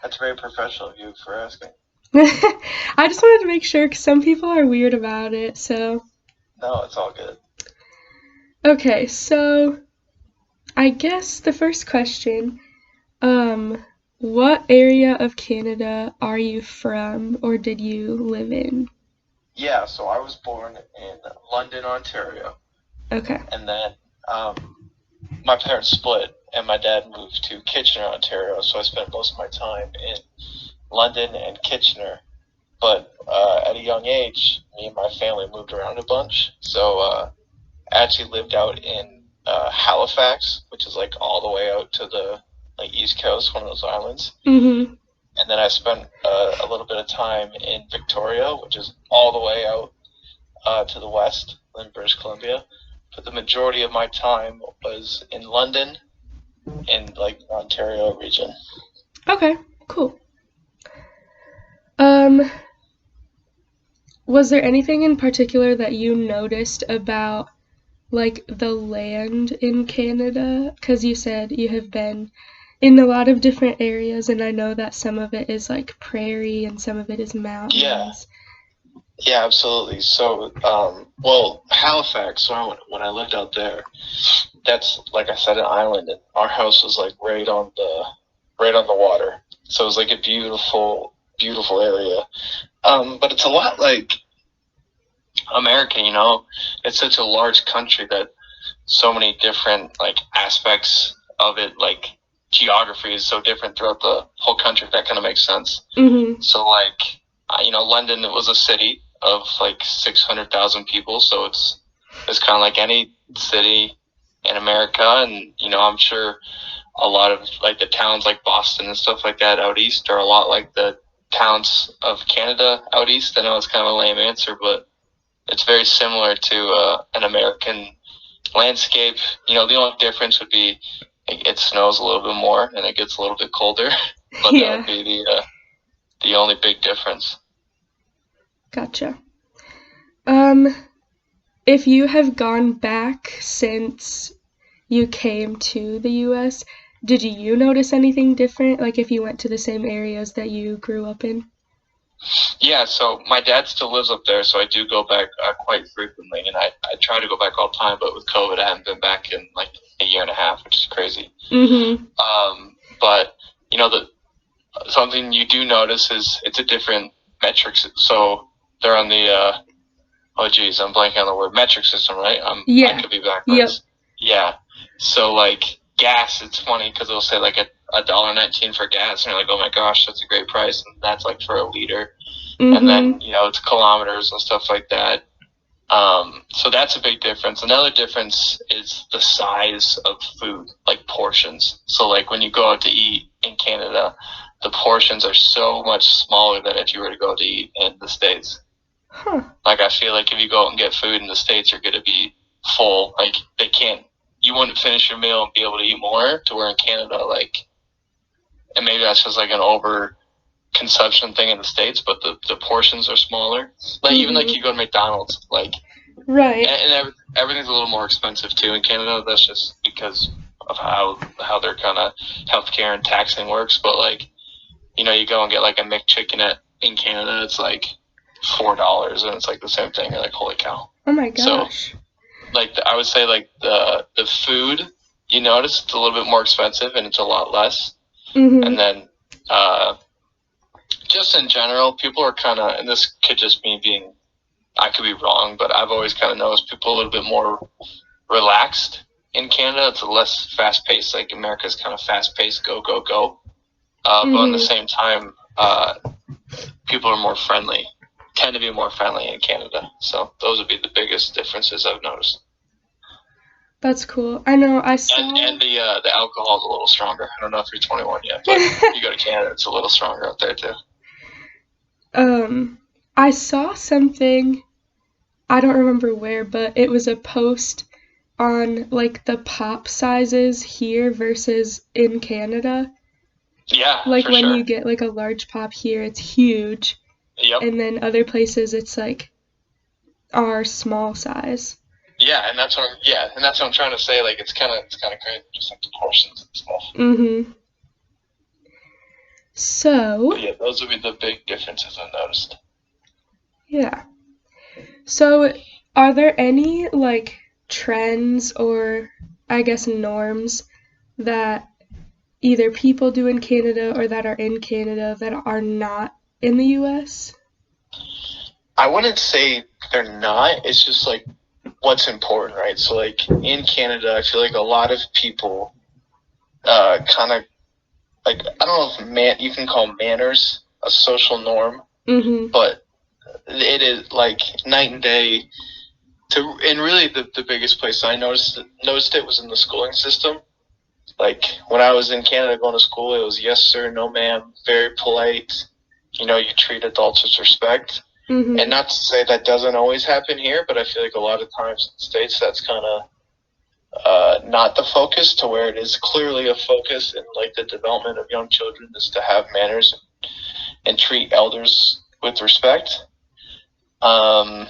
That's very professional of you for asking. I just wanted to make sure because some people are weird about it. So, No, it's all good. okay, so I guess the first question, um, what area of Canada are you from or did you live in? Yeah, so I was born in London, Ontario, Okay. and then my parents split, and my dad moved to Kitchener, Ontario. So I spent most of my time in London and Kitchener. But at a young age, me and my family moved around a bunch. So I actually lived out in Halifax, which is like all the way out to the like East Coast, one of those islands. Mm-hmm. And then I spent a little bit of time in Victoria, which is all the way out to the west in British Columbia. But the majority of my time was in London in like the Ontario region. Okay, cool. Um, was there anything in particular that you noticed about like the land in Canada? Because you said you have been in a lot of different areas, and I know that some of it is like prairie and some of it is Yeah, mountains. yeah, absolutely. So, well, Halifax. When I lived out there, that's like I said, an island, and our house was like right on the water. So it was like a beautiful, beautiful area. But it's a lot like America, you know. It's such a large country that so many different like aspects of it, like geography, is so different throughout the whole country. If that kind of makes sense. Mm-hmm. So like, London was a city of like 600,000 people, so it's kind of like any city in America, and I'm sure a lot of like the towns like Boston and stuff like that out east are a lot like the towns of Canada out east. I know it's kind of a lame answer, but it's very similar to an American landscape. The only difference would be it snows a little bit more and it gets a little bit colder, but that would Yeah, be the only big difference. gotcha. Um, if you have gone back since you came to the US, did you notice anything different? Like if you went to the same areas that you grew up in? Yeah, so my dad still lives up there, so I do go back quite frequently, and I try to go back all the time, but with COVID, I haven't been back in like a year and a half, which is crazy. Mm-hmm. But the something you do notice is it's a different metrics. So they're on the oh geez, I'm blanking on the word metric system, right? I Yeah. could be Yep. backwards. Yeah. So like gas, it's funny because it'll say like a $1.19 for gas, and you're like, oh my gosh, that's a great price, and that's like for a liter. And then Mm-hmm. it's kilometers and stuff like that. So that's a big difference. Another difference is the size of food, like portions. So like when you go out to eat in Canada, the portions are so much smaller than if you were to go to eat in the States. Huh. Like I feel like if you go out and get food in the States, you're gonna be full. Like you wouldn't finish your meal and be able to eat more. To where in Canada, like, and maybe that's just like an over consumption thing in the States, but the portions are smaller. Like even like Mm-hmm. you go to McDonald's, like, Right. and everything's a little more expensive too in Canada. That's just because of how their kind of healthcare and taxing works. But like, you go and get like a McChicken in Canada, it's like $4, and it's like the same thing. You're like, holy cow! Oh my So gosh. like, I would say like the food, you notice it's a little bit more expensive and it's a lot less. And Mm-hmm. then just in general, people are kind of, and this could just me being, I could be wrong, but I've always kind of noticed people a little bit more relaxed in Canada. It's a less fast paced. Like America's kind of fast paced, go go go. But at the Mm-hmm. same time, people are more friendly, tend to be more friendly in Canada. So those would be the biggest differences I've noticed. That's cool. I know I And saw and the alcohol is a little stronger. I don't know if you're 21 yet, but you go to Canada, it's a little stronger out there too. um I saw something, I don't remember where, but it was a post on like the pop sizes here versus in Canada. Yeah, Like for when sure. you get like a large pop here, it's huge, Yep. and then other places it's like our small size. Yeah, and that's what I'm trying to say. Like it's kind of crazy, just like the portions and stuff. Mhm. So, But yeah, those would be the big differences I've noticed. yeah. So, are there any like trends or I guess norms that either people do in Canada or that are in Canada that are not in the US? I wouldn't say they're not. It's just like what's important, right? So like in Canada, I feel like a lot of people kind of like I don't know if you can call manners a social norm, Mm-hmm. but it is like night and day. And really the biggest place I noticed it was in the schooling system. Like when I was in Canada going to school, it was yes sir, no ma'am, very polite. You treat adults with respect. Mm-hmm. And not to say that doesn't always happen here, but I feel like a lot of times in the States that's kind of not the focus, to where it is clearly a focus in like the development of young children is to have manners and treat elders with respect. And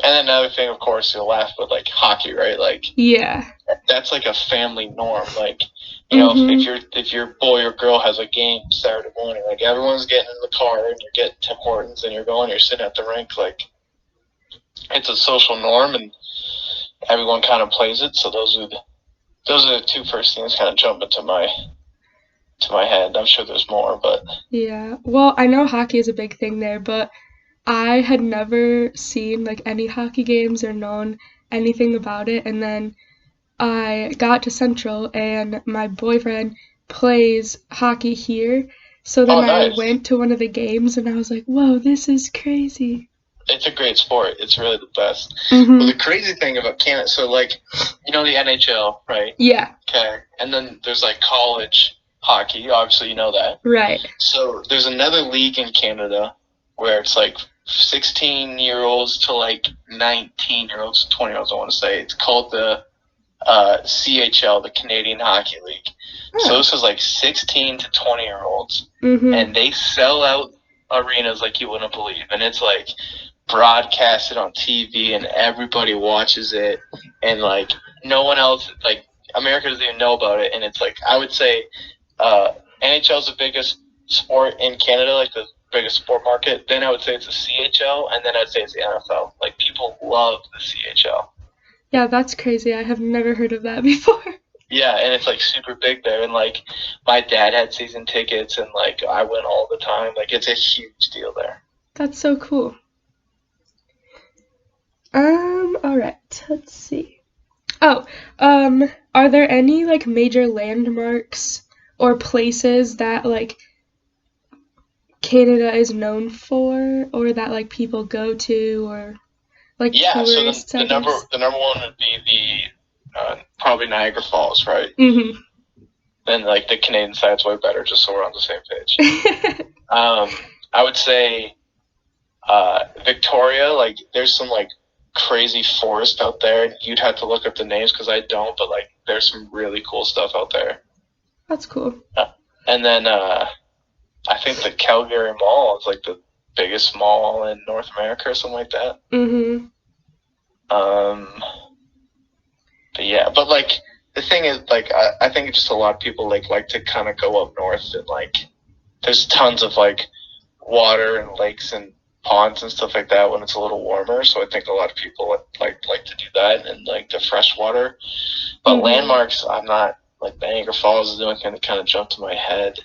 then another thing, of course, you'll laugh, but like hockey, right? Like Yeah. that's like a family norm. Like Mm-hmm. if your boy or girl has a game Saturday morning, like everyone's getting in the car and you're getting Tim Hortons and you're sitting at the rink. Like it's a social norm and everyone kind of plays it. So those are the two first things kind of jump into my head. I'm sure there's more, but Yeah. Well, I know hockey is a big thing there, but I had never seen like any hockey games or known anything about it. And then I got to Central and my boyfriend plays hockey here. So then oh, I nice. went to one of the games and I was like, whoa, this is crazy. It's a great sport. It's really the best. Well, Mm-hmm. the crazy thing about Canada, so like, the NHL, right? Yeah, Okay. And then there's like college hockey. Obviously, you know that. right. So there's another league in Canada where it's like 16-year-olds to like 19-year-olds, 20-year-olds, I want to say. It's called the CHL, the Canadian Hockey League. So Oh. this is like 16 to 20-year-olds, Mm-hmm. and they sell out arenas like you wouldn't believe. And it's like broadcasted on TV, and everybody watches it, and like no one else, like America doesn't even know about it. And it's like I would say NHL is the biggest sport in Canada, like the biggest sport market. Then I would say it's the CHL, and then I'd say it's the NFL. Like people love the CHL. Yeah, that's crazy. I have never heard of that before. Yeah, and it's like super big there, and like my dad had season tickets, and like I went all the time. Like it's a huge deal there. That's so cool. All right. Let's see. Oh, are there any like major landmarks or places that like Canada is known for or that like people go to or like Yeah, so the, tourists, I the number guess? the number one would be the probably Niagara Falls, right? Mm-hmm. Then like the Canadian side's way better, just so we're on the same page. I would say Victoria, like there's some like crazy forest out there. You'd have to look up the names because I don't, but like there's some really cool stuff out there. That's cool. And then I think the Calgary Mall is like the biggest mall in North America or something like that. Mm-hmm. Um, but yeah, but like the thing is, like I think just a lot of people like to kind of go up north, and like there's tons of like water and lakes and ponds and stuff like that when it's a little warmer. So I think a lot of people like to do that and like the fresh water. But Mm-hmm. landmarks, I'm not like Niagara Falls is the only thing that kind of jumped to my head.